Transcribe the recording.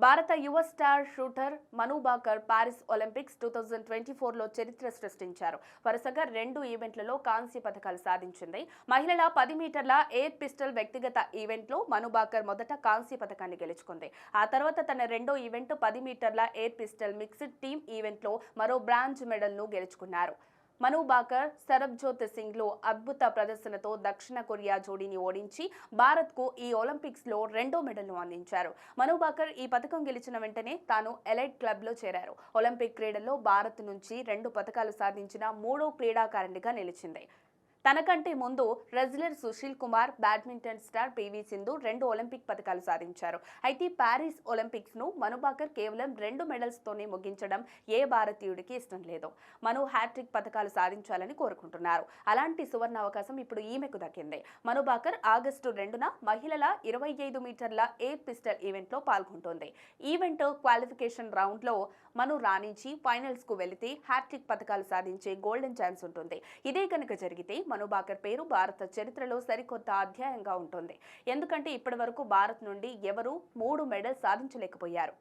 భారత యువ star shooter మను Bhaker Paris Olympics 2024లో చరిత్ర సృష్టించారు. వరుసగా 2 ఈవెంట్లలో కాంస్య పతకాలు సాధించింది. మహిళల 10 మీటర్ల ఎయిర్ పిస్టల్ వ్యక్తిగత ఈవెంట్లో మను భాకర్ మొదట కాంస్య పతకాన్ని గెలుచుకుంది. ఆ తర్వాత తన రెండో ఈవెంట్ 10 మీటర్ల ఎయిర్ పిస్టల్ మిక్స్డ్ టీమ్ ఈవెంట్లో మరో బ్రాంజ్ మెడల్ను గెలుచుకున్నారు. మను భాకర్ సరబ్జోత్ సింగ్లో అద్భుత ప్రదర్శనతో దక్షిణ కొరియా జోడీని ఓడించి భారత్కు ఈ ఒలింపిక్స్లో రెండో మెడల్ను అందించారు. మను భాకర్ ఈ పథకం గెలిచిన వెంటనే తాను ఎలైట్ క్లబ్లో చేరారు. ఒలింపిక్ క్రీడల్లో భారత్ నుంచి 2 పథకాలు సాధించిన మూడో క్రీడాకారిణిగా నిలిచింది. తనకంటే ముందు wrestler Sushil Kumar, badminton star PV Sindhu 2 Olympic పథకాలు సాధించారు. అయితే పారిస్ ఒలింపిక్స్ ను మను భాకర్ కేవలం 2 మెడల్స్ తోనే ముగించడం ఏ భారతీయుడికి ఇష్టం లేదు. మను హ్యాట్రిక్ పథకాలు సాధించాలని కోరుకుంటున్నారు. అలాంటి సువర్ణ అవకాశం ఇప్పుడు ఈమెకు దక్కింది. మను భాకర్ ఆగస్టు 2న మహిళల 25 మీటర్ల ఎయిర్ పిస్టల్ ఈవెంట్ లో పాల్గొంటోంది. ఈవెంట్ క్వాలిఫికేషన్ రౌండ్ లో మను రాణించి ఫైనల్స్ కు వెళితే హ్యాట్రిక్ పథకాలు సాధించే గోల్డెన్ ఛాన్స్ ఉంటుంది. ఇదే కనుక జరిగితే మను భాకర్ పేరు భారత చరిత్రలో సరికొత్త అధ్యాయంగా ఉంటుంది. ఎందుకంటే ఇప్పటి వరకు భారత్ నుండి ఎవరూ 3 మెడల్స్ సాధించలేకపోయారు.